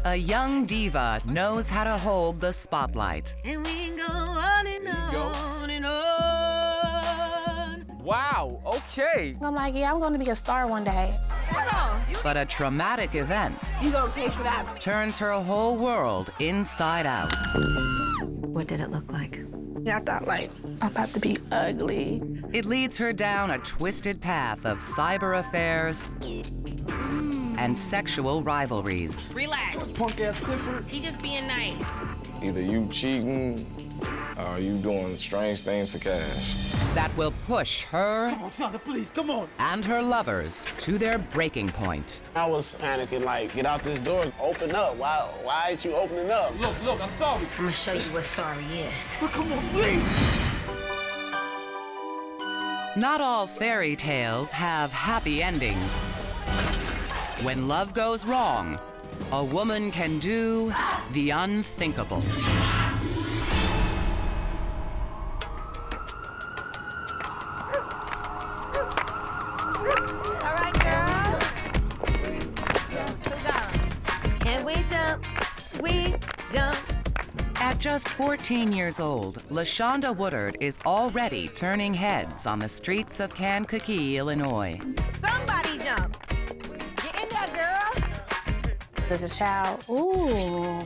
A young diva knows how to hold the spotlight. And we go on and on and on. Wow, okay. I'm like, yeah, I'm going to be a star one day. But a traumatic event You gonna pay for that? turns her whole world inside out. What did it look like? I thought, like, I'm about to be ugly. It leads her down a twisted path of cyber affairs and sexual rivalries. Relax. Punk-ass Clifford. He's just being nice. Either you cheating or you doing strange things for cash. That will push her Come on, Shonda, please, come on. and her lovers to their breaking point. I was panicking, like, get out this door, open up. Why ain't you opening up? Look, I'm sorry. I'm gonna show you what sorry is. But come on, please. Not all fairy tales have happy endings. When love goes wrong, a woman can do the unthinkable. All right, girl. Who's going? And we jump. At just 14 years old, Lashonda Woodard is already turning heads on the streets of Kankakee, Illinois. Somebody jump. Get in there, girl. As a child, ooh.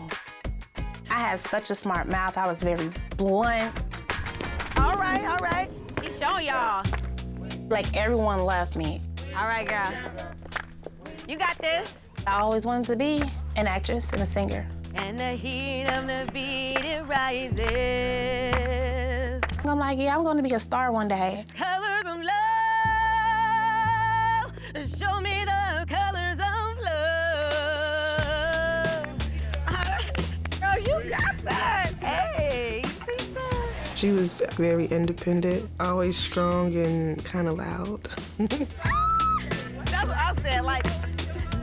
I had such a smart mouth. I was very blunt. All right. She's showing y'all. Like, everyone loved me. All right, girl. You got this. I always wanted to be an actress and a singer. And the heat of the beat, it rises. I'm like, yeah, I'm going to be a star one day. Colors of love. Show me the colors of love. Oh, you got that. Hey, you think so? She was very independent, always strong and kind of loud. That's what I said, like,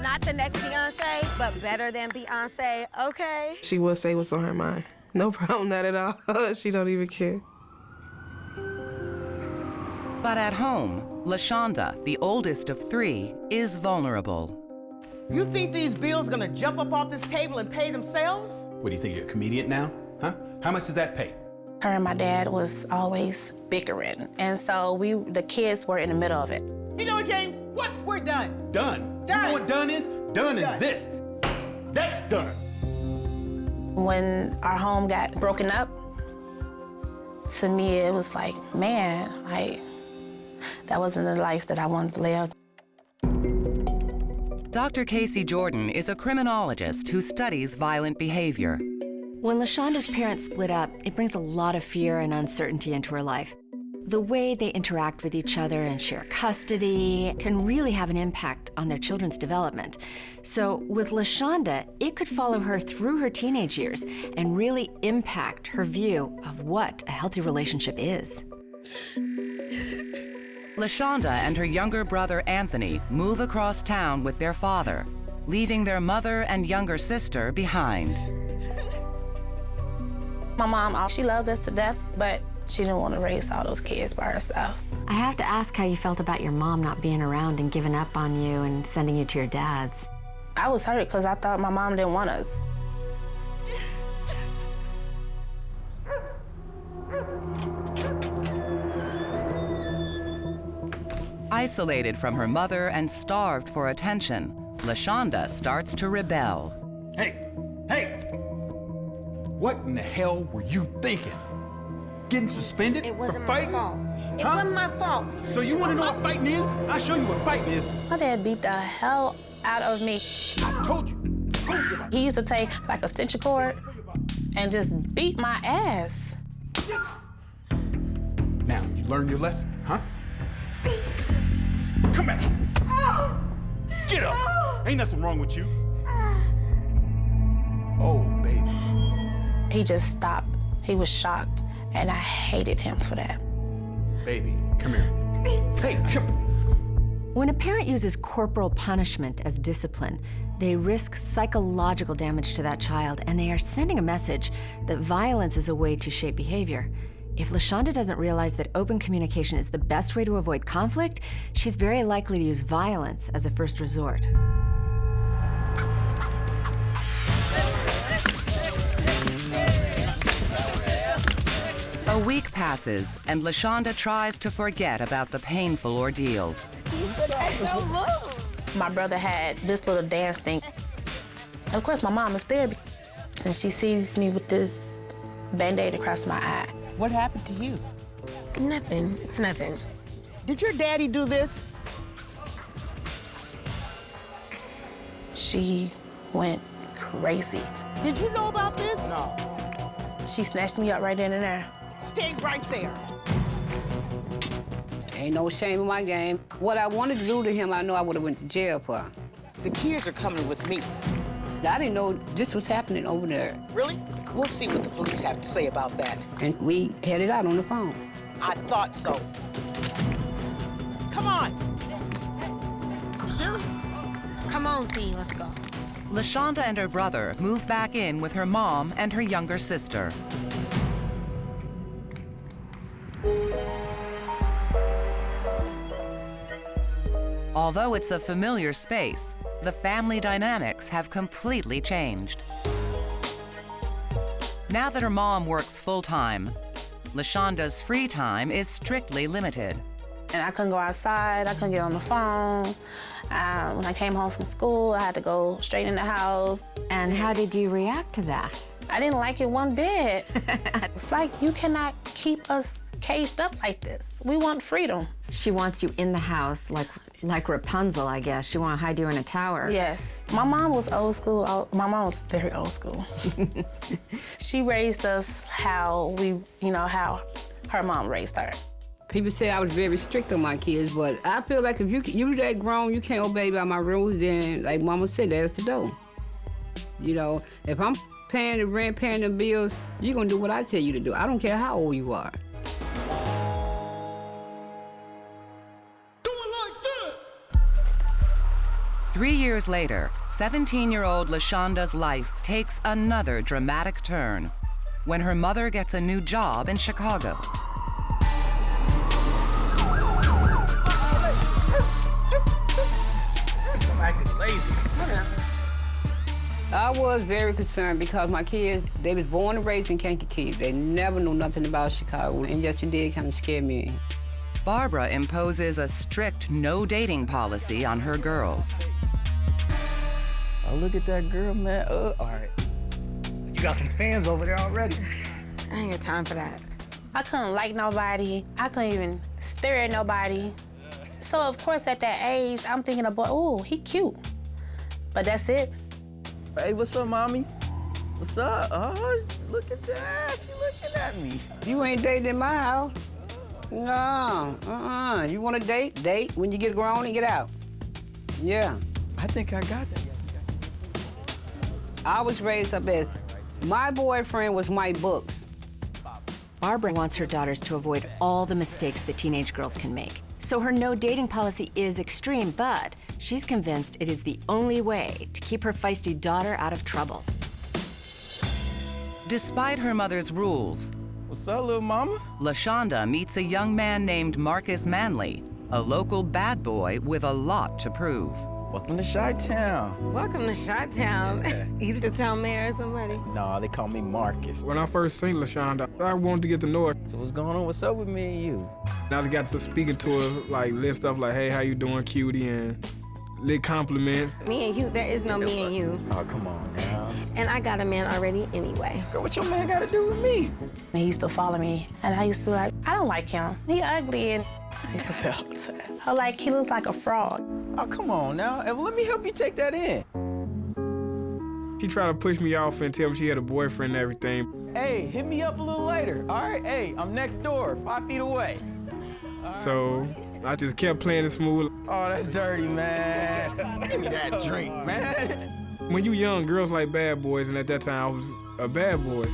not the next Beyonce, but better than Beyonce, okay? She will say what's on her mind. No problem, not at all. She don't even care. But at home, Lashonda, the oldest of three, is vulnerable. You think these bills gonna jump up off this table and pay themselves? What do you think, you're a comedian now? Huh? How much does that pay? Her and my dad was always bickering. And so the kids were in the middle of it. You know what, James? What? We're done. Done. You know what done is? Done is this. That's done. When our home got broken up, to me, it was like, man, like, that wasn't the life that I wanted to live. Dr. Casey Jordan is a criminologist who studies violent behavior. When Lashonda's parents split up, it brings a lot of fear and uncertainty into her life. The way they interact with each other and share custody can really have an impact on their children's development. So with Lashonda, it could follow her through her teenage years and really impact her view of what a healthy relationship is. Lashonda and her younger brother Anthony move across town with their father, leaving their mother and younger sister behind. My mom, she loved us to death, but she didn't want to raise all those kids by herself. I have to ask how you felt about your mom not being around and giving up on you and sending you to your dad's. I was hurt because I thought my mom didn't want us. Isolated from her mother and starved for attention, Lashonda starts to rebel. Hey! What in the hell were you thinking? Getting suspended for fighting? It wasn't my fault. So you want to know what fighting is? I'll show you what fighting is. My dad beat the hell out of me. I told you. He used to take like a extension cord and just beat my ass. Now, you learned your lesson, huh? Come back. Get up. Ain't nothing wrong with you. Oh, baby. He just stopped. He was shocked, and I hated him for that. Baby, come here. Hey, come. When a parent uses corporal punishment as discipline, they risk psychological damage to that child, and they are sending a message that violence is a way to shape behavior. If Lashonda doesn't realize that open communication is the best way to avoid conflict, she's very likely to use violence as a first resort. A week passes, and Lashonda tries to forget about the painful ordeal. My brother had this little dance thing. Of course, my mom is there, and she sees me with this Band-Aid across my eye. What happened to you? Nothing. It's nothing. Did your daddy do this? She went crazy. Did you know about this? No. She snatched me up right then and there. Stay right there. Ain't no shame in my game. What I wanted to do to him, I know I would have went to jail for. The kids are coming with me. I didn't know this was happening over there. Really? We'll see what the police have to say about that. And we headed out on the phone. I thought so. Come on. Sure. Come on, T, let's go. Lashonda and her brother move back in with her mom and her younger sister. Although it's a familiar space, the family dynamics have completely changed. Now that her mom works full-time, Lashonda's free time is strictly limited. And I couldn't go outside, I couldn't get on the phone. When I came home from school, I had to go straight in the house. And how did you react to that? I didn't like it one bit. It's like, you cannot keep us caged up like this. We want freedom. She wants you in the house, like Rapunzel, I guess. She wants to hide you in a tower. Yes. My mom was old school. My mom was very old school. She raised us how how her mom raised her. People say I was very strict on my kids, but I feel like if you that grown, you can't obey by my rules, then like Mama said, there's the door. You know, if I'm paying the rent, paying the bills, you're gonna do what I tell you to do. I don't care how old you are. 3 years later, 17-year-old Lashonda's life takes another dramatic turn when her mother gets a new job in Chicago. I'm acting lazy. I was very concerned because my kids, they was born and raised in Kankakee. They never knew nothing about Chicago, and yes, it did kind of scare me. Barbara imposes a strict no-dating policy on her girls. Oh, look at that girl, man. All right. You got some fans over there already. I ain't got time for that. I couldn't like nobody. I couldn't even stare at nobody. So, of course, at that age, I'm thinking about, oh, he cute. But that's it. Hey, what's up, mommy? What's up? Oh, look at that. She looking at me. You ain't dating in my house. No, You want to date? Date when you get grown and get out. Yeah. I think I got that. I was raised up as, my boyfriend was my books. Barbara wants her daughters to avoid all the mistakes that teenage girls can make. So her no dating policy is extreme, but she's convinced it is the only way to keep her feisty daughter out of trouble. Despite her mother's rules, what's up, little mama? Lashonda meets a young man named Marcus Manley, a local bad boy with a lot to prove. Welcome to Chi-Town. Welcome to Chi-Town. You the town mayor or somebody? No, they call me Marcus. When I first seen Lashonda, I wanted to get to know her. So what's going on? What's up with me and you? I just got to speaking to her, like, lit stuff like, hey, how you doing, cutie, and lit compliments. Me and you, there is no me and you. Oh, come on now. And I got a man already anyway. Girl, what your man got to do with me? And he used to follow me, and I used to be like, I don't like him. He ugly, and I used to say, like, he looks like a fraud. Oh, come on now. Eva, let me help you take that in. She tried to push me off and tell me she had a boyfriend and everything. Hey, hit me up a little later, all right? Hey, I'm next door, 5 feet away. So I just kept playing it smooth. Oh, that's dirty, man. Give me that drink, man. When you young, girls like bad boys, and at that time, I was a bad boy.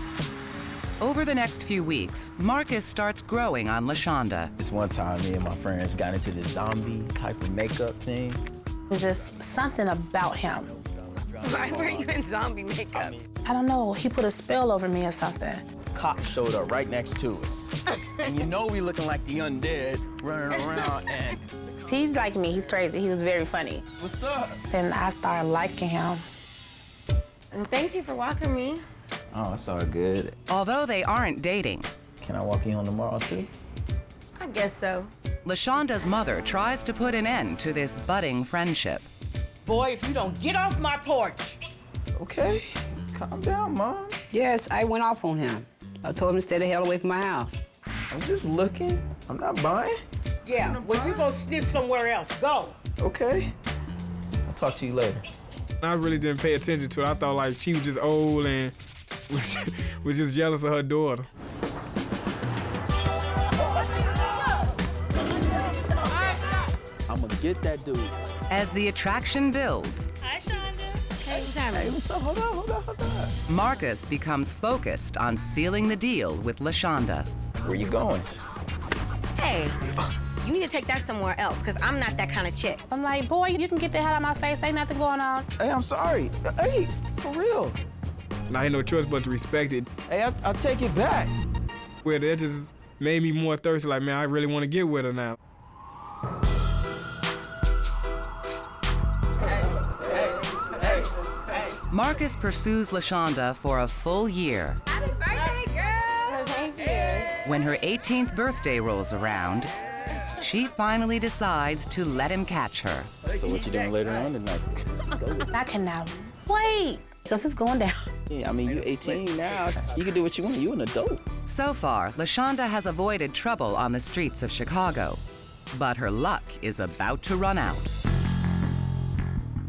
Over the next few weeks, Marcus starts growing on Lashonda. This one time, me and my friends got into the zombie type of makeup thing. It was just something about him. Why were you in zombie makeup? I don't know, he put a spell over me or something. Cop showed up right next to us. And you know we looking like the undead, running around and... He's like me, he's crazy, he was very funny. What's up? Then I started liking him. And thank you for walking me. Oh, it's all good. Although they aren't dating, Can I walk in on tomorrow too? I guess so. Lashonda's mother tries to put an end to this budding friendship. Boy, if you don't get off my porch. Okay, calm down, Mom. Yes, I went off on him. I told him to stay the hell away from my house. I'm just looking. I'm not buying. Yeah, well, you go sniff somewhere else. Go. Okay. I'll talk to you later. I really didn't pay attention to it. I thought like she was just old and was just jealous of her daughter. I'm gonna get that dude. As the attraction builds, Hi, Shonda. Hey, what's happening? Hey, what's up? Hold on. Marcus becomes focused on sealing the deal with Lashonda. Where you going? Hey, you need to take that somewhere else, because I'm not that kind of chick. I'm like, boy, you can get the hell out of my face. Ain't nothing going on. Hey, I'm sorry. Hey, for real. And I had no choice but to respect it. Hey, I'll take it back. Where that just made me more thirsty. Like, man, I really want to get with her now. Marcus pursues Lashonda for a full year. Happy birthday, girl! Thank you. When her 18th birthday rolls around, she finally decides to let him catch her. So what you doing later on tonight? I cannot wait, because it's going down. Yeah, I mean, you're 18 now. You can do what you want. You're an adult. So far, Lashonda has avoided trouble on the streets of Chicago, but her luck is about to run out.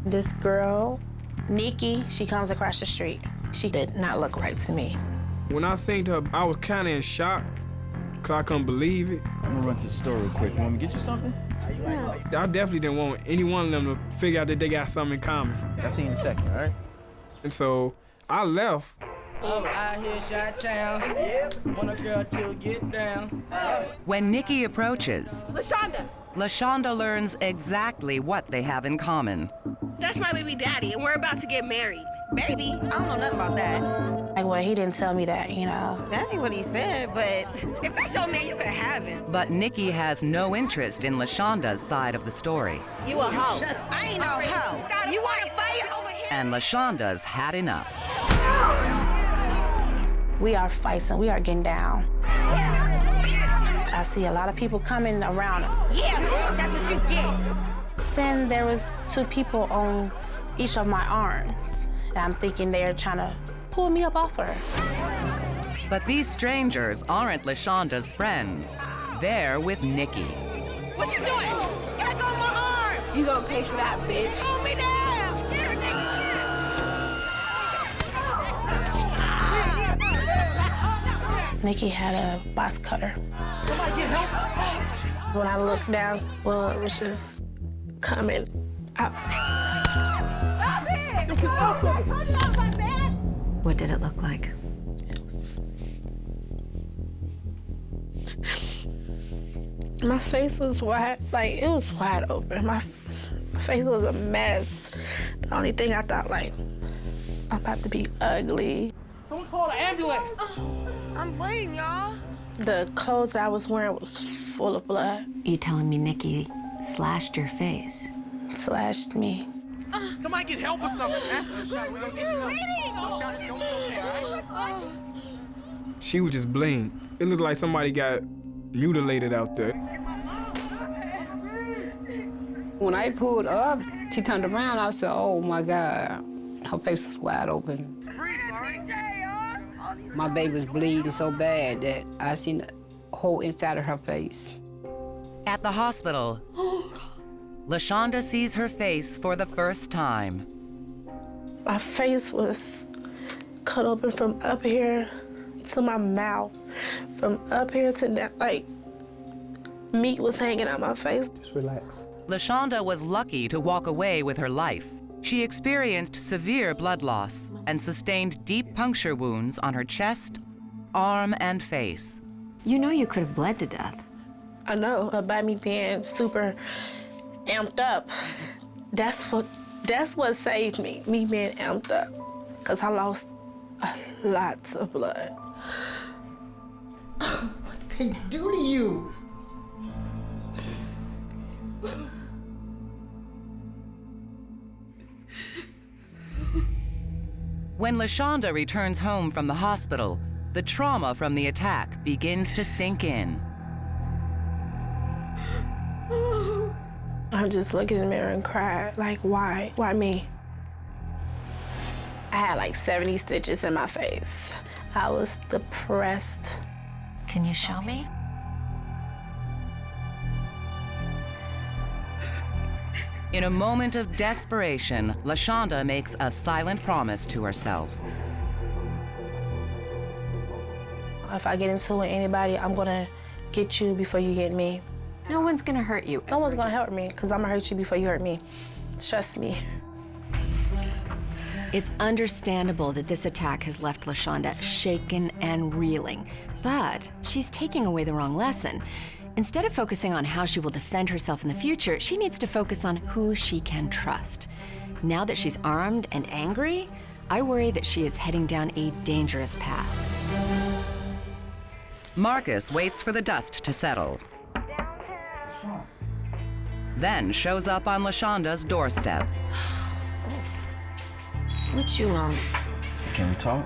This girl, Nikki, she comes across the street. She did not look right to me. When I seen her, I was kind of in shock, because I couldn't believe it. I'm gonna run to the store real quick. You want me to get you something? Yeah. I definitely didn't want any one of them to figure out that they got something in common. I'll see you in a second, all right? And so I left. I'm out here, shot town. Want a girl to get down. When Nikki approaches, Lashonda, learns exactly what they have in common. that's my baby daddy, and we're about to get married. Baby, I don't know nothing about that. Like, well, he didn't tell me that, you know. That ain't what he said, but if that's your man, you can have him. But Nikki has no interest in Lashonda's side of the story. You a hoe. I ain't no hoe. You want to fight over here? And Lashonda's had enough. We are fighting, we are getting down. I see a lot of people coming around. Yeah, that's what you get. Then there was 2 people on each of my arms. And I'm thinking they're trying to pull me up off her. But these strangers aren't Lashonda's friends. They're with Nikki. What you doing? Gotta go on my arm. You gonna pay for that, bitch. Hold me down. Nikki had a box cutter. When I looked down, blood was just coming out. What did it look like? My face was wide, like, it was wide open. My face was a mess. The only thing I thought, like, I'm about to be ugly. Someone call an ambulance. I'm bleeding, y'all. The clothes that I was wearing was full of blood. You telling me Nikki slashed your face? Slashed me. Somebody get help or something, man. She was just bleeding. It looked like somebody got mutilated out there. When I pulled up, she turned around, I said, oh my God. Her face was wide open. My baby was bleeding so bad that I seen the whole inside of her face. At the hospital, Lashonda sees her face for the first time. My face was cut open from up here to my mouth. From up here to that, like, meat was hanging out my face. Just relax. Lashonda was lucky to walk away with her life. She experienced severe blood loss and sustained deep puncture wounds on her chest, arm, and face. You know you could have bled to death. I know, but by me being super amped up, that's what saved me being amped up, because I lost a lot of blood. What did they do to you? When Lashonda returns home from the hospital, The trauma from the attack begins to sink in. I just look in the mirror and cry, like, why? Why me? I had like 70 stitches in my face. I was depressed. Can you show me? In a moment of desperation, Lashonda makes a silent promise to herself. If I get into it with anybody, I'm gonna get you before you get me. No one's gonna hurt you. No one's gonna hurt me, because I'm gonna hurt you before you hurt me. Trust me. It's understandable that this attack has left Lashonda shaken and reeling, but she's taking away the wrong lesson. Instead of focusing on how she will defend herself in the future, she needs to focus on who she can trust. Now that she's armed and angry, I worry that she is heading down a dangerous path. Marcus waits for the dust to settle. Then shows up on Lashonda's doorstep. What you want? Can we talk?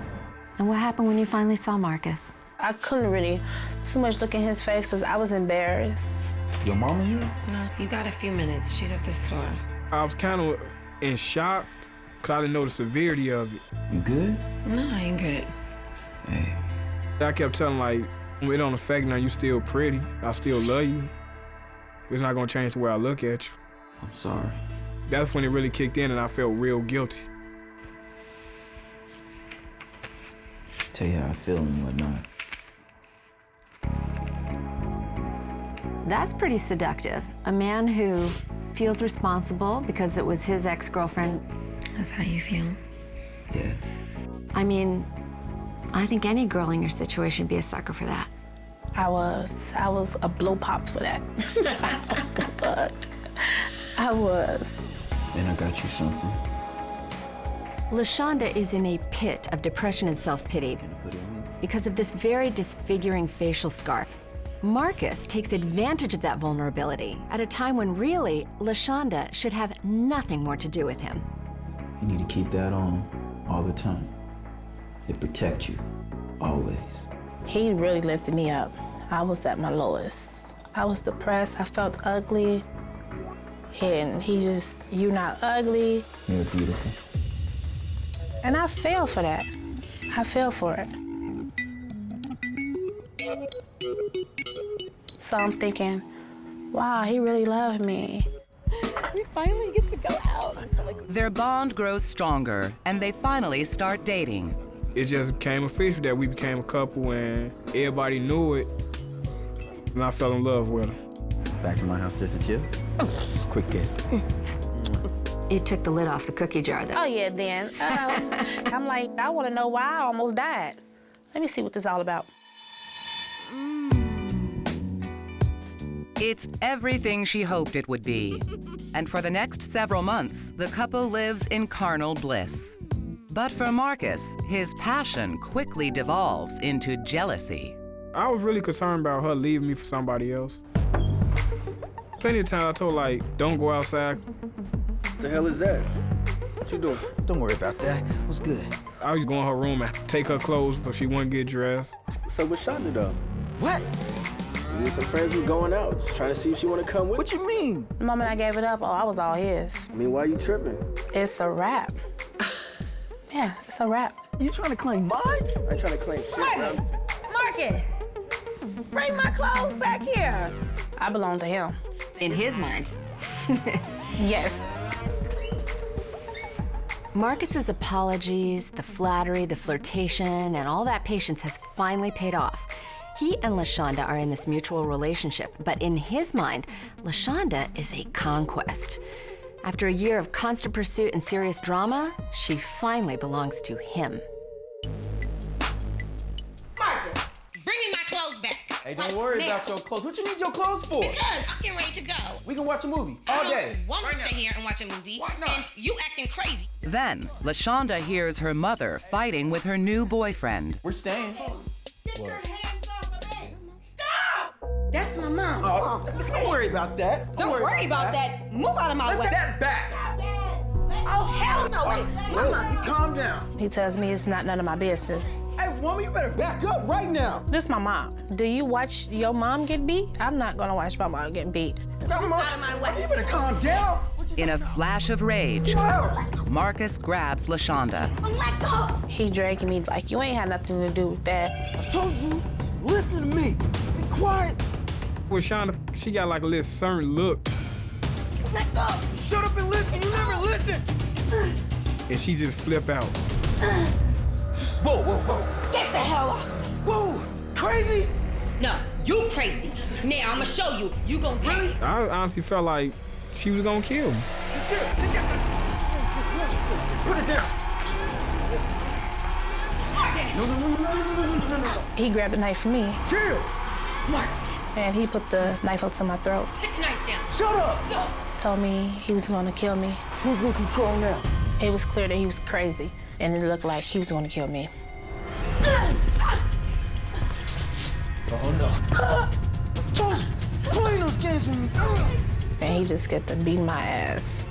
And what happened when you finally saw Marcus? I couldn't really too much look in his face because I was embarrassed. Your mama here? No, you got a few minutes. She's at the store. I was kind of in shock because I didn't know the severity of it. You good? No, I ain't good. Hey. I kept telling like, it don't affect now, you still pretty. I still love you. It's not gonna change the way I look at you. I'm sorry. That's when it really kicked in and I felt real guilty. Tell you how I feel and whatnot. That's pretty seductive. A man who feels responsible because it was his ex-girlfriend. That's how you feel? Yeah. I mean, I think any girl in your situation would be a sucker for that. I was a blow pop for that. I was. Then I got you something. Lashonda is in a pit of depression and self-pity because of this very disfiguring facial scar. Marcus takes advantage of that vulnerability at a time when really, Lashonda should have nothing more to do with him. You need to keep that on all the time. It protects you, always. He really lifted me up. I was at my lowest. I was depressed, I felt ugly. And he just, you're not ugly. You're beautiful. And I fell for that. I fell for it. So I'm thinking, wow, he really loved me. We finally get to go out. I'm so excited. Their bond grows stronger, and they finally start dating. It just became official that we became a couple and everybody knew it. And I fell in love with her. Back to my house just to chill? Quick guess. You took the lid off the cookie jar, though. Oh, yeah, then. I'm like, I want to know why I almost died. Let me see what this is all about. It's everything she hoped it would be. And for the next several months, the couple lives in carnal bliss. But for Marcus, his passion quickly devolves into jealousy. I was really concerned about her leaving me for somebody else. Plenty of times I told her, like, don't go outside. What the hell is that? What you doing? Don't worry about that. What's good? I used to go in her room and take her clothes so she wouldn't get dressed. So with Shonda though? What? Me and some friends was going out, just trying to see if she want to come with. What you mean? The moment I gave it up, oh, I was all his. I mean, why you tripping? It's a wrap. Yeah, it's a wrap. You trying to claim mine? I ain't trying to claim shit, man. Marcus, bring my clothes back here. I belong to him. In his mind. Yes. Marcus's apologies, the flattery, the flirtation, and all that patience has finally paid off. He and Lashonda are in this mutual relationship, but in his mind, Lashonda is a conquest. After a year of constant pursuit and serious drama, she finally belongs to him. Marcus, bring me my clothes back. Hey, don't worry about your clothes. What you need your clothes for? Because I'm getting ready to go. We can watch a movie all day. I want to stay here and watch a movie. Why not? And you acting crazy. Then, Lashonda hears her mother fighting with her new boyfriend. We're staying. Get your hands off of me. Stop! That's my mom. Oh, don't worry about that. Don't worry about that. Move out of my way. Put that back. Oh, hell no. Hey, Mama. You calm down. He tells me it's not none of my business. Hey, woman, you better back up right now. This is my mom. Do you watch your mom get beat? I'm not gonna watch my mom get beat. Out of my way. You better calm down. In a flash of rage, Marcus grabs Lashonda. Let go. He dragging me like, you ain't had nothing to do with that. I told you, listen to me. Be quiet. With Shonda, she got like a little certain look. Let go. Shut up and listen. You never listen. And she just flip out. Whoa, whoa, whoa. Get the hell off me. Whoa, crazy? No, you crazy. Now I'ma show you. You gon' pay. I honestly felt like she was gonna kill me. Put it down. Marcus. No. He grabbed the knife from me. Chill. Marcus. And he put the knife up to my throat. Put the knife down. Shut up. Go. Told me he was gonna kill me. Who's in control now? It was clear that he was crazy, and it looked like he was gonna kill me. Oh no. Playing those games with me. And he just got to beat my ass.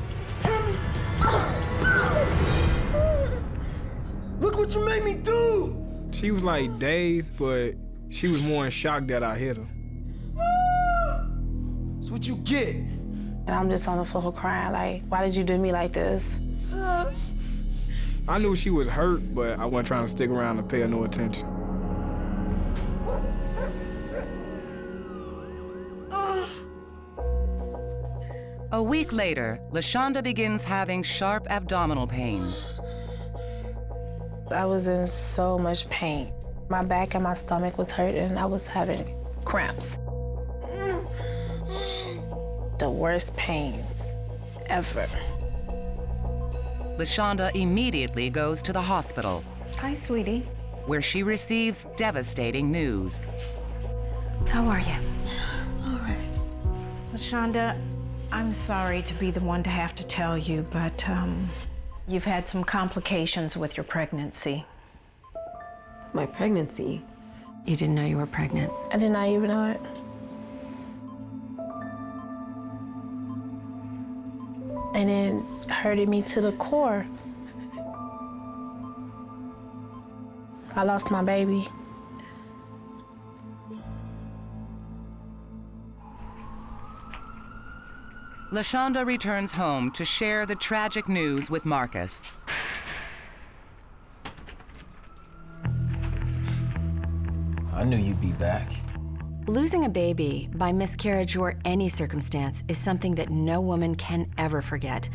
Look what you made me do. She was like dazed, but she was more in shock that I hit her. That's what you get. And I'm just on the floor crying like, why did you do me like this? I knew she was hurt, but I wasn't trying to stick around and pay her no attention. A week later, Lashonda begins having sharp abdominal pains. I was in so much pain. My back and my stomach was hurting, and I was having cramps. The worst pains ever. Lashonda immediately goes to the hospital. Hi, sweetie. Where she receives devastating news. How are you? All right. Lashonda, I'm sorry to be the one to have to tell you, but you've had some complications with your pregnancy. My pregnancy? You didn't know you were pregnant? I did not even know it. And it hurted me to the core. I lost my baby. Lashonda returns home to share the tragic news with Marcus. I knew you'd be back. Losing a baby by miscarriage or any circumstance is something that no woman can ever forget.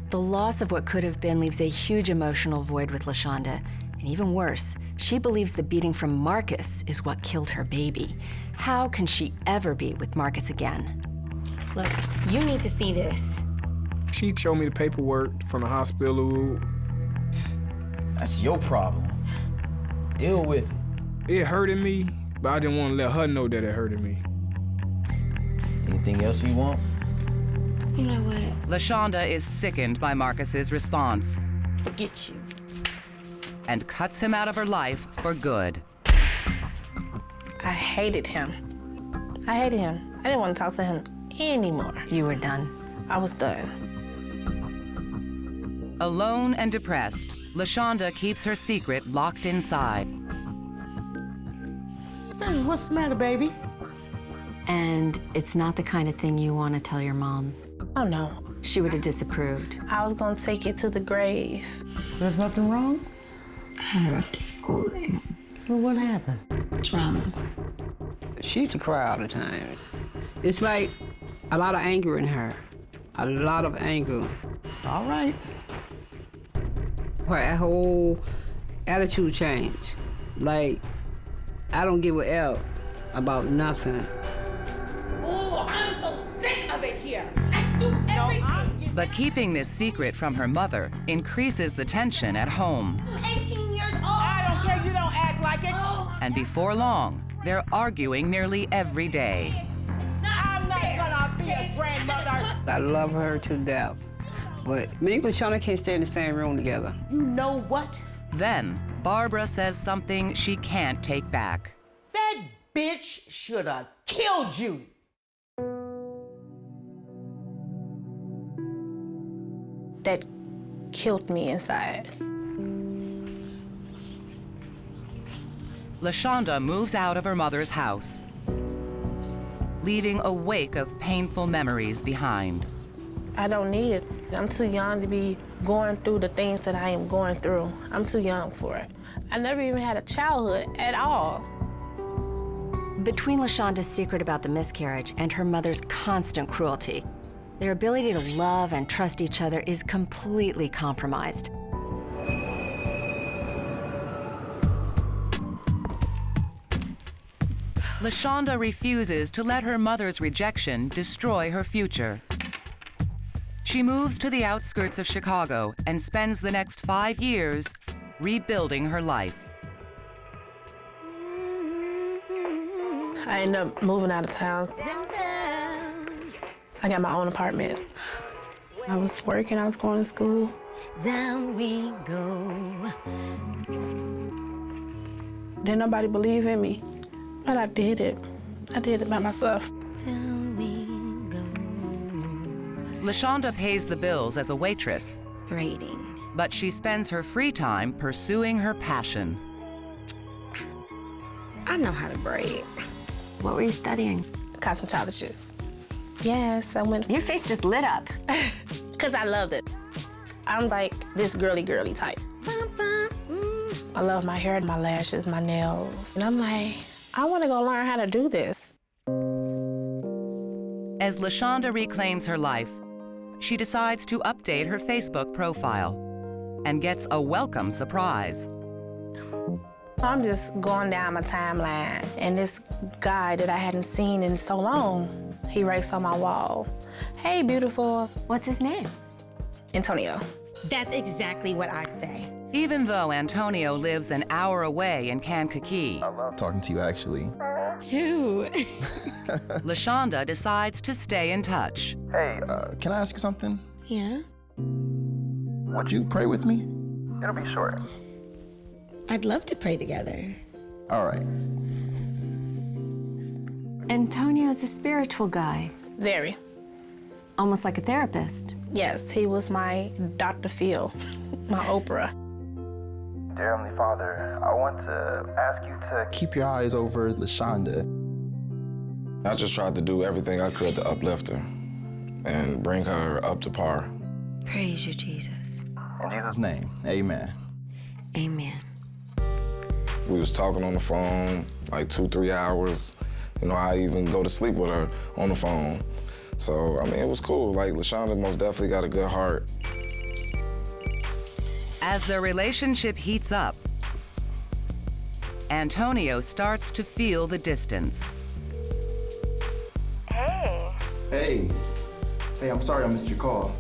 The loss of what could have been leaves a huge emotional void with Lashonda. And even worse, she believes the beating from Marcus is what killed her baby. How can she ever be with Marcus again? Look, you need to see this. She showed me the paperwork from the hospital. That's your problem. Deal with it. It hurted me, but I didn't want to let her know that it hurted me. Anything else you want? You know what? Lashonda is sickened by Marcus's response. Forget you. And cuts him out of her life for good. I hated him. I hated him. I didn't want to talk to him anymore. You were done. I was done. Alone and depressed, Lashonda keeps her secret locked inside. Hey, what's the matter, baby? And it's not the kind of thing you want to tell your mom. Oh, no. She would have disapproved. I was going to take it to the grave. There's nothing wrong? I had a rough day at school today. Well, what happened? Trauma. She used to cry all the time. It's like a lot of anger in her. A lot of anger. All right. Her whole attitude changed. Like, I don't give a L about nothing. Oh, I'm so sick of it here. I do everything. But keeping this secret from her mother increases the tension at home. I'm 18 years old. I don't care. You don't act like it. And before long, they're arguing nearly every day. I'm not gonna be a grandmother. I love her to death. But me and Lashonda can't stay in the same room together. You know what? Then, Barbara says something she can't take back. That bitch should have killed you. That killed me inside. Lashonda moves out of her mother's house, leaving a wake of painful memories behind. I don't need it. I'm too young to be going through the things that I am going through. I'm too young for it. I never even had a childhood at all. Between Lashonda's secret about the miscarriage and her mother's constant cruelty, their ability to love and trust each other is completely compromised. Lashonda refuses to let her mother's rejection destroy her future. She moves to the outskirts of Chicago and spends the next 5 years rebuilding her life. I ended up moving out of town. I got my own apartment. I was working, I was going to school. Down we go. Didn't nobody believe in me, but I did it. I did it by myself. Down we go. Lashonda pays the bills as a waitress, Braiding. but she spends her free time pursuing her passion. I know how to braid. What were you studying? Cosmetology. Yes, I went. Your face just lit up. Because I loved it. I'm like this girly type. I love my hair, my lashes, my nails. And I'm like, I want to go learn how to do this. As Lashonda reclaims her life, she decides to update her Facebook profile and gets a welcome surprise. I'm just going down my timeline, and this guy that I hadn't seen in so long, he writes on my wall, "Hey, beautiful." What's his name? Antonio. That's exactly what I say. Even though Antonio lives an hour away in Kankakee, I love talking to you, actually. Too. Lashonda decides to stay in touch. Hey, can I ask you something? Yeah? Would you pray with me? It'll be short. I'd love to pray together. All right. Antonio's a spiritual guy. Very. Almost like a therapist. Yes, he was my Dr. Phil, my Oprah. Dear Heavenly Father, I want to ask you to keep your eyes over Lashonda. I just tried to do everything I could to uplift her and bring her up to par. Praise you, Jesus. In Jesus' name, amen. Amen. We was talking on the phone like 2-3 hours. You know, I even go to sleep with her on the phone. So, I mean, it was cool. Like, Lashonda most definitely got a good heart. As their relationship heats up, Antonio starts to feel the distance. Hey, I'm sorry I missed your call.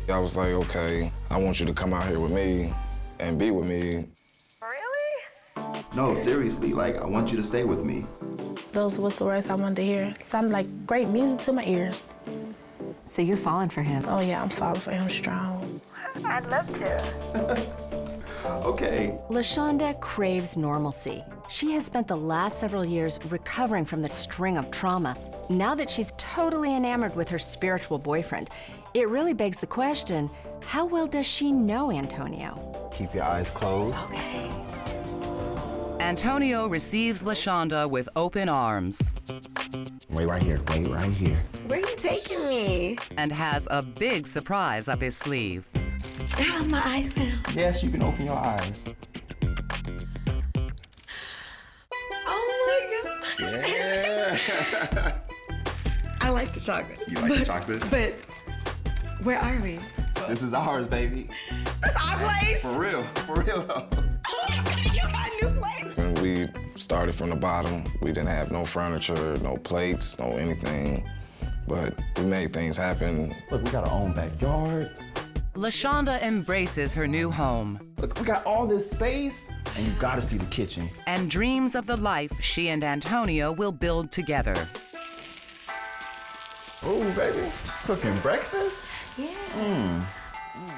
I was like, okay, I want you to come out here with me and be with me. No, seriously, like, I want you to stay with me. Those was the words I wanted to hear. It sounded like great music to my ears. So you're falling for him? Oh yeah, I'm falling for him strong. I'd love to. Okay. Lashonda craves normalcy. She has spent the last several years recovering from the string of traumas. Now that she's totally enamored with her spiritual boyfriend, it really begs the question, how well does she know Antonio? Keep your eyes closed. Okay. Antonio receives Lashonda with open arms. Wait right here, wait right here. Where are you taking me? And has a big surprise up his sleeve. I have my eyes now. Yes, you can open your eyes. Oh my God. Yeah. I like the chocolate. You like the chocolate? But where are we? This is ours, baby. That's our place. For real though. Oh my God, you got a new place. When we started from the bottom, we didn't have no furniture, no plates, no anything. But we made things happen. Look, we got our own backyard. Lashonda embraces her new home. Look, we got all this space, and you gotta see the kitchen. And dreams of the life she and Antonio will build together. Oh, baby, cooking breakfast? Yeah.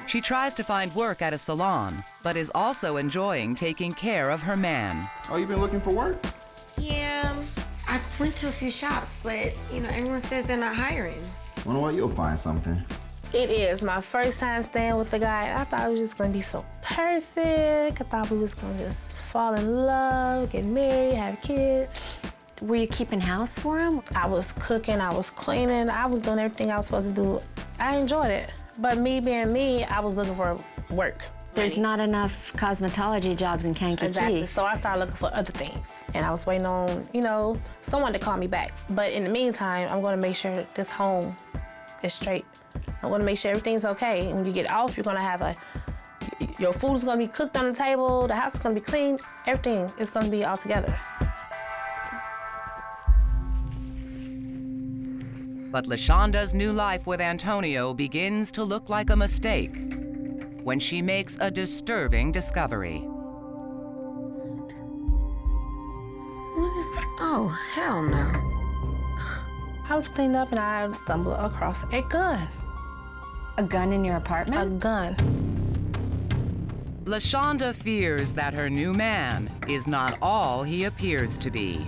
She tries to find work at a salon, but is also enjoying taking care of her man. Oh, you been looking for work? Yeah. I went to a few shops, but, everyone says they're not hiring. You know what? You'll find something. It is my first time staying with a guy, and I thought it was just gonna be so perfect. I thought we was gonna just fall in love, get married, have kids. Were you keeping house for him? I was cooking, I was cleaning, I was doing everything I was supposed to do. I enjoyed it. But me being me, I was looking for work. There's not enough cosmetology jobs in Kankakee. Exactly, so I started looking for other things. And I was waiting on, you know, someone to call me back. But in the meantime, I'm gonna make sure this home is straight. I'm gonna make sure everything's okay. And when you get off, you're gonna have your food is gonna be cooked on the table, the house is gonna be clean, everything is gonna be all together. But Lashonda's new life with Antonio begins to look like a mistake when she makes a disturbing discovery. What is, oh, hell no. I was cleaning up and I stumbled across a gun. A gun in your apartment? A gun. Lashonda fears that her new man is not all he appears to be.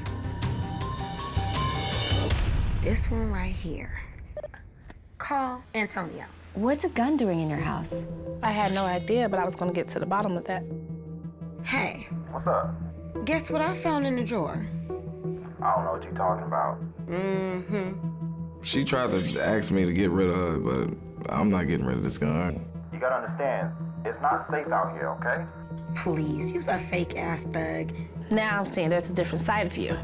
This one right here. Call Antonio. What's a gun doing in your house? I had no idea, but I was gonna get to the bottom of that. Hey. What's up? Guess what I found in the drawer? I don't know what you're talking about. She tried to ask me to get rid of her, but I'm not getting rid of this gun. You gotta understand, it's not safe out here, okay? Please, you's a fake-ass thug. Now I'm seeing there's a different side of you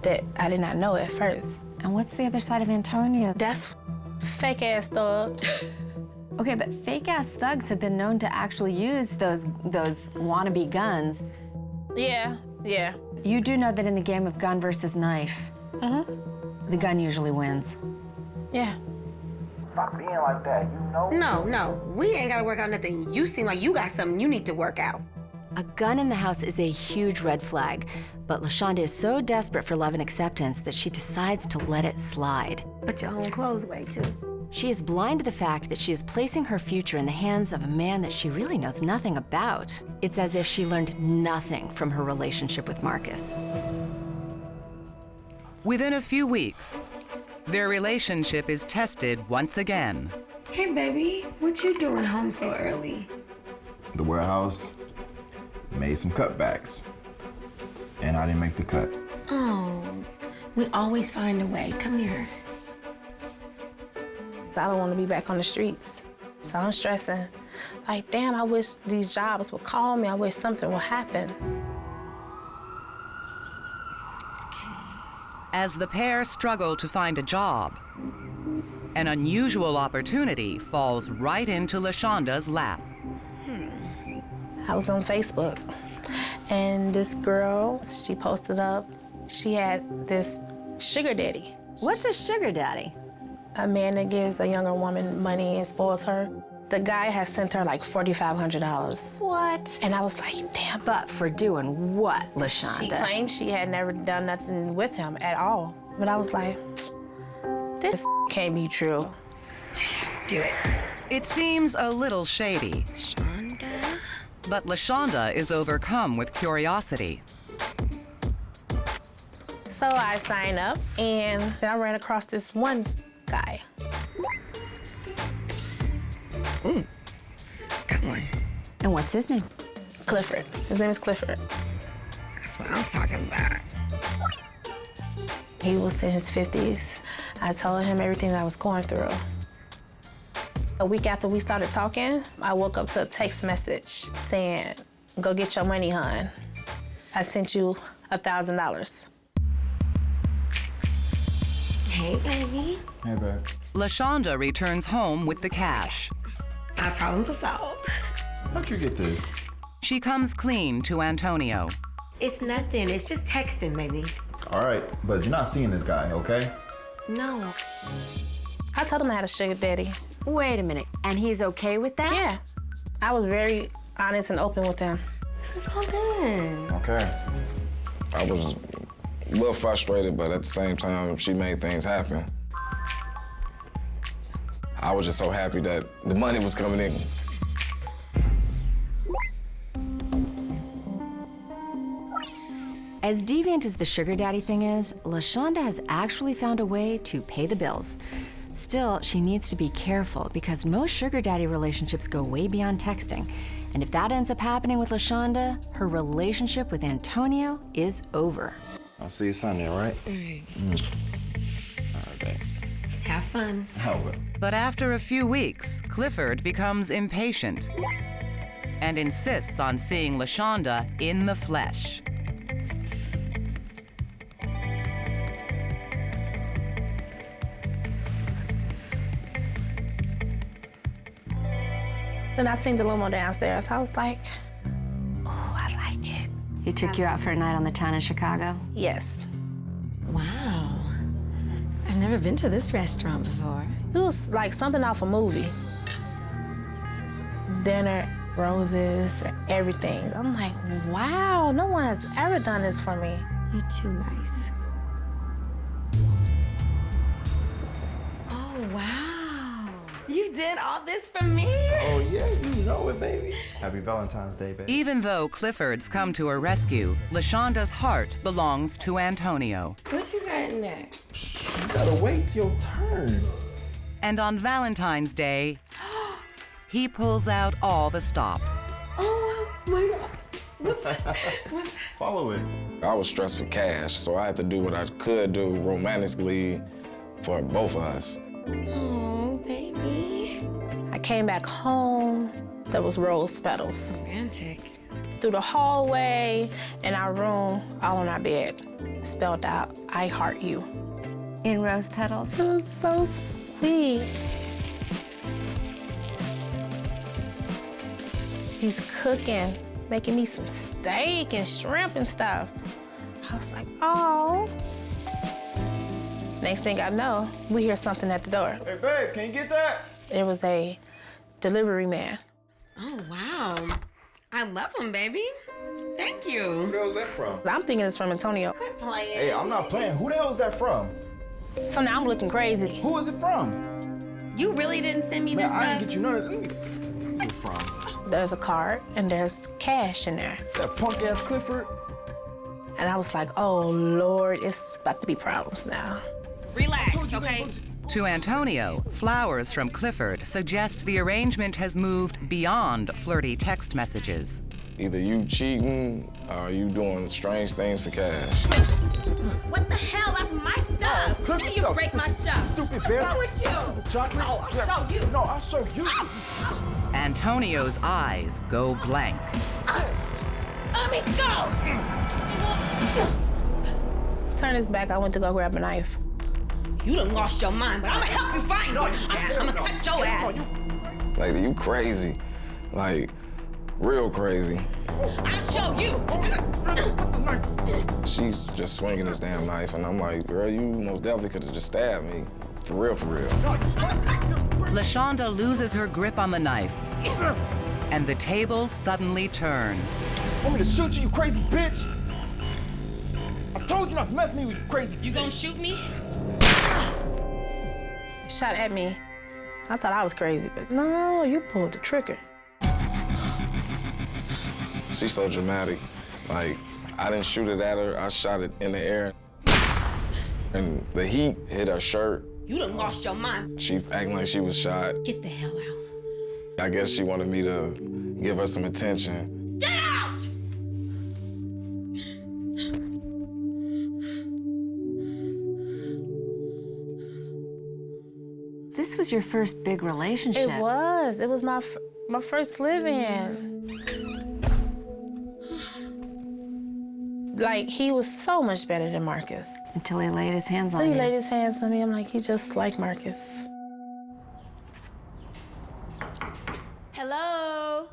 that I did not know at first. And what's the other side of Antonio? That's fake-ass thug. Okay, but fake-ass thugs have been known to actually use those wannabe guns. Yeah. You do know that in the game of gun versus knife, the gun usually wins. Yeah. Stop being like that, you know? No, we ain't gotta work out nothing. You seem like you got something you need to work out. A gun in the house is a huge red flag, but Lashonda is so desperate for love and acceptance that she decides to let it slide. Put your own clothes away, too. She is blind to the fact that she is placing her future in the hands of a man that she really knows nothing about. It's as if she learned nothing from her relationship with Marcus. Within a few weeks, their relationship is tested once again. Hey, baby, what you doing home so early? The warehouse made some cutbacks, and I didn't make the cut. Oh, we always find a way. Come here. I don't want to be back on the streets, so I'm stressing. Like, damn, I wish these jobs would call me. I wish something would happen. As the pair struggle to find a job, an unusual opportunity falls right into Lashonda's lap. I was on Facebook, and this girl, she posted up, she had this sugar daddy. What's a sugar daddy? A man that gives a younger woman money and spoils her. The guy has sent her like $4,500. What? And I was like, damn. But for doing what, Lashonda? She claimed she had never done nothing with him at all. But I was like, this can't be true. Let's do it. It seems a little shady. Lashonda? But Lashonda is overcome with curiosity. So I signed up, and then I ran across this one guy. Got one. And what's his name? Clifford. His name is Clifford. That's what I'm talking about. He was in his 50s. I told him everything that I was going through. A week after we started talking, I woke up to a text message saying, go get your money, hon. I sent you $1,000. Hey, baby. Hey, babe. Lashonda returns home with the cash. Our problems are solved. How'd you get this? She comes clean to Antonio. It's nothing. It's just texting, baby. All right, but you're not seeing this guy, okay? No. I told him I had a sugar daddy. Wait a minute, and he's okay with that? Yeah. I was very honest and open with him. This is all good. Okay. I was a little frustrated, but at the same time, she made things happen. I was just so happy that the money was coming in. As deviant as the sugar daddy thing is, Lashonda has actually found a way to pay the bills. Still, she needs to be careful because most sugar daddy relationships go way beyond texting. And if that ends up happening with Lashonda, her relationship with Antonio is over. I'll see you Sunday, all right? All right. All right, babe. Have fun. But after a few weeks, Clifford becomes impatient and insists on seeing Lashonda in the flesh. Then I seen the limo downstairs. I was like, oh, I like it. He took you out for a night on the town in Chicago? Yes. Wow. I've never been to this restaurant before. It was like something off a movie. Dinner, roses, everything. I'm like, wow, no one has ever done this for me. You're too nice. Oh, wow. You did all this for me? Oh, yeah, you know it, baby. Happy Valentine's Day, baby. Even though Clifford's come to her rescue, Lashonda's heart belongs to Antonio. What you got in there? You gotta wait till your turn. And on Valentine's Day, he pulls out all the stops. Oh, my God. What's that? Follow it. I was stressed for cash, so I had to do what I could do romantically for both of us. Oh, baby. I came back home, there was rose petals. Romantic. Through the hallway, in our room, all on our bed, spelled out, I heart you. In rose petals? It was so sweet. He's cooking, making me some steak and shrimp and stuff. I was like, oh. Next thing I know, we hear something at the door. Hey, babe, can you get that? It was a delivery man. Oh, wow. I love him, baby. Thank you. Who the hell is that from? I'm thinking it's from Antonio. Quit playing. Hey, I'm not playing. Who the hell is that from? So now I'm looking crazy. Who is it from? You really didn't send me this Man, I stuff? didn't get you none of these. Who's it from? There's a card and there's cash in there. That punk-ass Clifford? And I was like, oh, Lord, it's about to be problems now. Relax, okay? To Antonio, flowers from Clifford suggest the arrangement has moved beyond flirty text messages. Either you cheating or you doing strange things for cash. What the hell? That's my stuff. Clifford How you stuff. break my stuff? Stupid bear. What's wrong with you? Stupid chocolate. Oh, I'll show you. No, I'll show you. Antonio's eyes go blank. Let me go! Turned his back, I went to go grab a knife. You done lost your mind, but I'm gonna help you find one. I'm gonna cut your ass. Like, you crazy. Like, real crazy. I'll show you. She's just swinging this damn knife, and I'm like, girl, you most definitely could have just stabbed me. For real, for real. Lashonda loses her grip on the knife, and the tables suddenly turn. Want me to shoot you, you crazy bitch? I told you not to mess with me, you crazy. You gonna shoot me? He shot at me. I thought I was crazy, but no, you pulled the trigger. She's so dramatic. Like, I didn't shoot it at her, I shot it in the air. And the heat hit her shirt. You done lost your mind. She acting like she was shot. Get the hell out. I guess she wanted me to give her some attention. Get out! This was your first big relationship. It was. It was my first live-in. Like, he was so much better than Marcus. Until he laid his hands on Until you. he laid his hands on me, I'm like, he just like Marcus. Hello?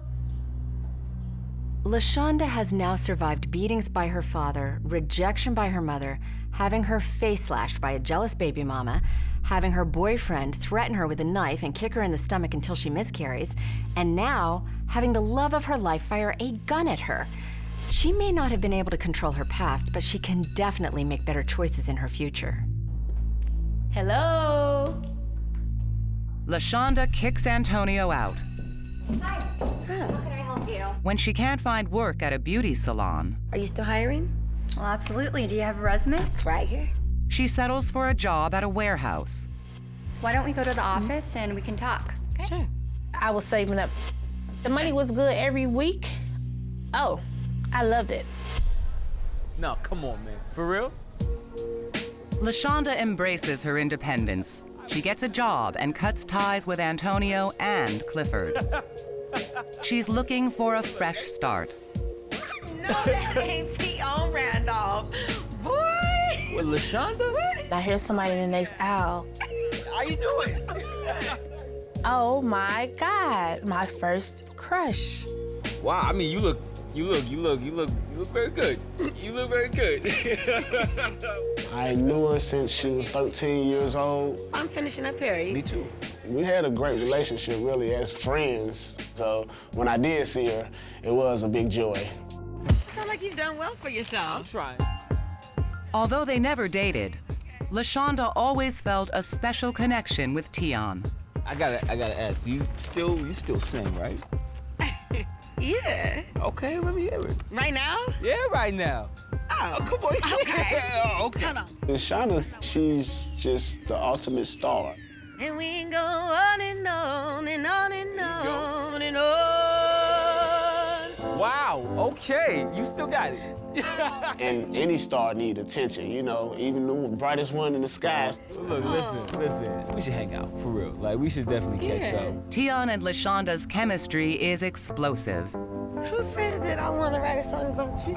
Lashonda has now survived beatings by her father, rejection by her mother, having her face slashed by a jealous baby mama, having her boyfriend threaten her with a knife and kick her in the stomach until she miscarries, and now having the love of her life fire a gun at her. She may not have been able to control her past, but she can definitely make better choices in her future. Hello? Lashonda kicks Antonio out. Hi. How can I help you? When she can't find work at a beauty salon, Are you still hiring? Well, absolutely. Do you have a resume? Right here. she settles for a job at a warehouse. Why don't we go to the office and we can talk? Okay? Sure. I was saving up. The money was good every week. Oh, I loved it. No, come on, man. For real? Lashonda embraces her independence. She gets a job and cuts ties with Antonio and Clifford. She's looking for a fresh start. No, that ain't T.O. Randolph. Boy! With Lashonda? I hear somebody in the next aisle. How you doing? Oh my God, my first crush. Wow, I mean, you look very good. You look very good. I knew her since she was 13 years old. I'm finishing up here. Me too. We had a great relationship, really, as friends. So when I did see her, it was a big joy. Sound like you've done well for yourself. I'm trying. Although they never dated, Lashonda always felt a special connection with Tion. I gotta ask, you still sing, right? Yeah. Okay, let me hear it. Right now? Yeah, right now. Oh, come on. Okay. Oh, okay. Hold on. Lashonda, she's just the ultimate star. And we go on and on and on and on and on. Wow, okay, you still got it. And any star need attention, you know, even the brightest one in the sky. Look, listen, we should hang out, for real. Like, we should definitely catch up. Tion and Lashonda's chemistry is explosive. Who said that I want to write a song about you?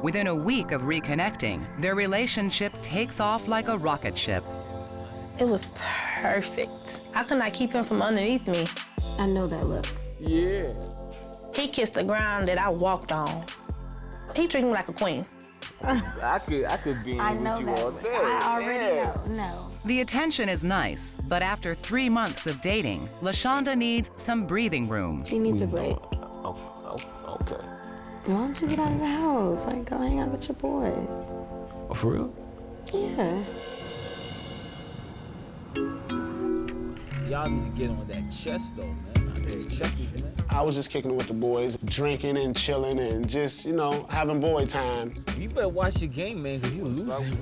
Within a week of reconnecting, their relationship takes off like a rocket ship. It was perfect. I could not keep him from underneath me. I know that look. Yeah. He kissed the ground that I walked on. He treated me like a queen. I could be in with you all day. I already know. No. The attention is nice, but after 3 months of dating, Lashonda needs some breathing room. She needs a break. Okay. Why don't you get out of the house? Like, go hang out with your boys. Oh, for real? Yeah. Y'all need to get on that chest, though, man. Those checkers, man. I was just kicking it with the boys, drinking and chilling and just, you know, having boy time. You better watch your game, man, because you losing.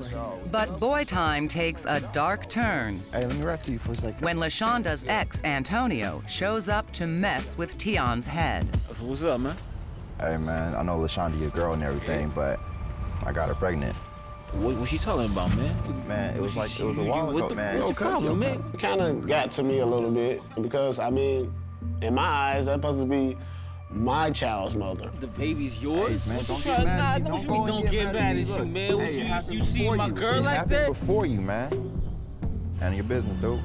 But boy time takes a dark turn. Hey, let me rap to you for a second. When Lashonda's ex, Antonio, shows up to mess with Tion's head. So what's up, man? Hey, man, I know Lashonda your girl and everything, but I got her pregnant. What you talking about, man? Man, it was a while ago, man. What's your problem, man? It kind of got to me a little bit because, I mean, in my eyes, that's supposed to be my child's mother. The baby's yours? Hey, man, don't get mad. Don't get mad at you, man. Hey, you see my girl like that? It before you, man. Handle your business, dude.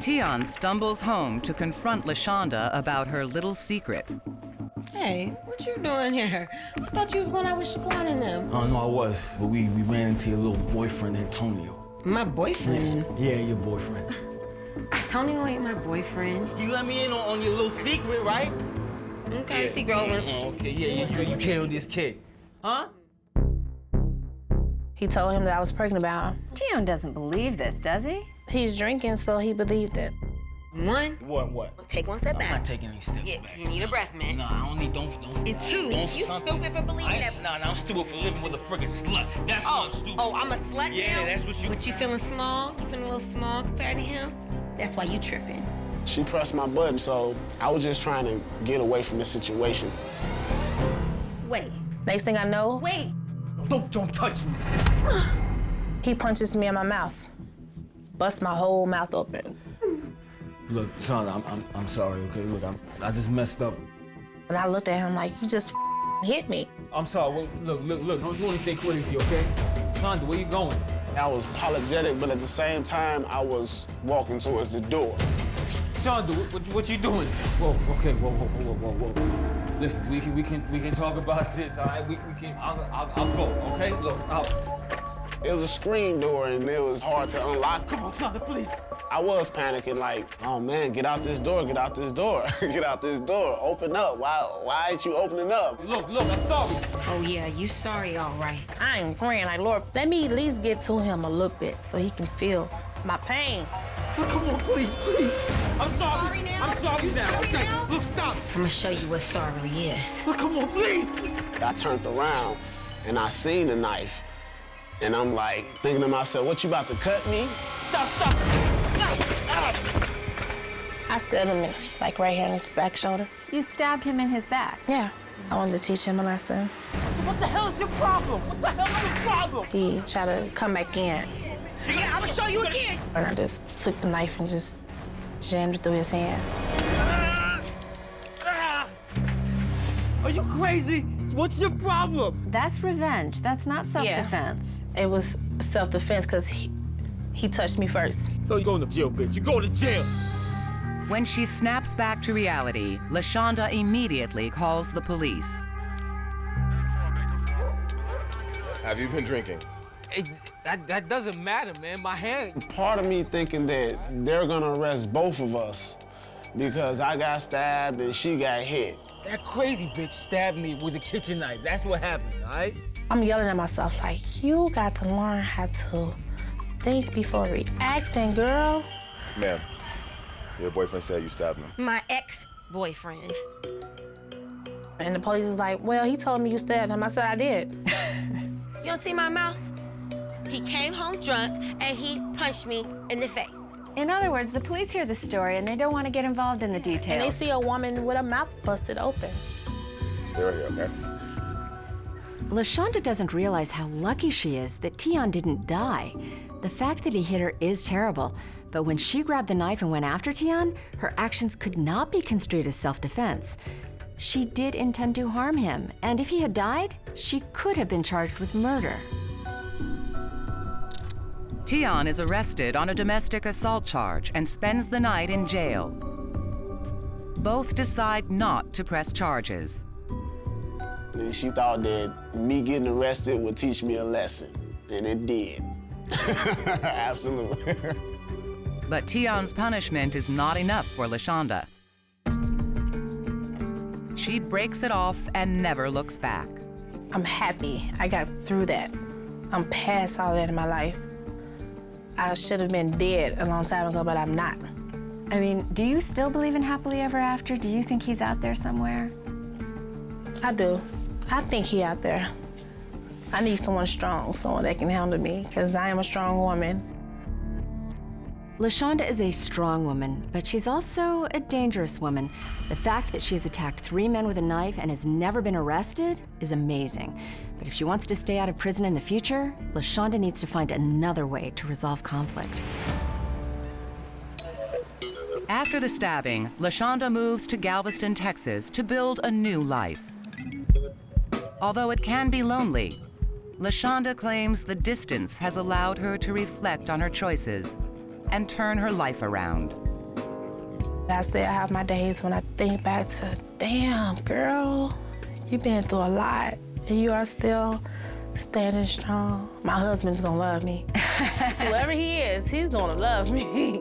Tion stumbles home to confront Lashonda about her little secret. Hey, what you doing here? I thought you was going out with Shaquan and them. Oh, no, I was. But we ran into your little boyfriend, Antonio. My boyfriend? Yeah, your boyfriend. Antonio ain't my boyfriend. You let me in on your little secret, right? Okay, yeah. secret over. Okay, yeah, you killed this kid. Huh? He told him that I was pregnant about him. Tion doesn't believe this, does he? He's drinking, so he believed it. One. What? Take one step back. I'm not taking any steps back. You need a breath, man. No, I don't need, don't. And two, you stupid for believing that. Nah, I'm stupid for living with a friggin' slut. That's why I'm stupid. Oh, I'm a slut now? Yeah, that's what you... But you feeling small? You feeling a little small compared to him? That's why you tripping. She pressed my button, so I was just trying to get away from the situation. Wait. Next thing I know... Wait. Don't touch me. He punches me in my mouth. Bust my whole mouth open. Look, son, I'm sorry, okay? Look, I just messed up. And I looked at him like, you just hit me. I'm sorry. Well, look. Don't do anything crazy, okay? Shonda, where you going? I was apologetic, but at the same time, I was walking towards the door. Shonda, what you doing? Whoa, okay, whoa. Listen, we can talk about this, all right? We can. I'll go, okay? Look, It was a screen door, and it was hard to unlock. Come on, Shonda, please. I was panicking, like, oh man, get out this door, get out this door, get out this door, open up. Why ain't you opening up? Look, I'm sorry. Oh yeah, you sorry, all right. I ain't praying like, Lord, let me at least get to him a little bit so he can feel my pain. Come on, please. I'm sorry. Sorry now? I'm sorry now. Okay, look, stop. I'm gonna show you what sorry is. Look, come on, please. I turned around and I seen the knife. And I'm like, thinking to myself, what, you about to cut me? Stop. I stabbed him, like right here in his back shoulder. You stabbed him in his back? Yeah. I wanted to teach him a lesson. What the hell is your problem? What the hell is your problem? He tried to come back in. Yeah, I'm gonna show you again. And I just took the knife and just jammed it through his hand. Are you crazy? What's your problem? That's revenge. That's not self-defense. Yeah. It was self-defense because he touched me first. No, you're going to jail, bitch. You're going to jail. When she snaps back to reality, Lashonda immediately calls the police. Have you been drinking? That doesn't matter, man. My hand. Part of me thinking that they're gonna arrest both of us because I got stabbed and she got hit. That crazy bitch stabbed me with a kitchen knife. That's what happened, all right? I'm yelling at myself like, you got to learn how to think before reacting, girl. Ma'am, your boyfriend said you stabbed him. My ex-boyfriend. And the police was like, well, he told me you stabbed him. I said I did. You don't see my mouth? He came home drunk and he punched me in the face. In other words, the police hear the story and they don't want to get involved in the details. And they see a woman with her mouth busted open. Stay right here, okay? Lashonda doesn't realize how lucky she is that Tion didn't die. The fact that he hit her is terrible, but when she grabbed the knife and went after Tion, her actions could not be construed as self-defense. She did intend to harm him, and if he had died, she could have been charged with murder. Tion is arrested on a domestic assault charge and spends the night in jail. Both decide not to press charges. And she thought that me getting arrested would teach me a lesson, and it did. Absolutely. But Tion's punishment is not enough for Lashonda. She breaks it off and never looks back. I'm happy I got through that. I'm past all that in my life. I should have been dead a long time ago, but I'm not. I mean, do you still believe in happily ever after? Do you think he's out there somewhere? I do. I think he's out there. I need someone strong, someone that can handle me, because I am a strong woman. Lashonda is a strong woman, but she's also a dangerous woman. The fact that she has attacked 3 men with a knife and has never been arrested is amazing. But if she wants to stay out of prison in the future, Lashonda needs to find another way to resolve conflict. After the stabbing, Lashonda moves to Galveston, Texas to build a new life. Although it can be lonely, Lashonda claims the distance has allowed her to reflect on her choices and turn her life around. I still have my days when I think back to, damn, girl, you've been through a lot, and you are still standing strong. My husband's gonna love me. Whoever he is, he's gonna love me.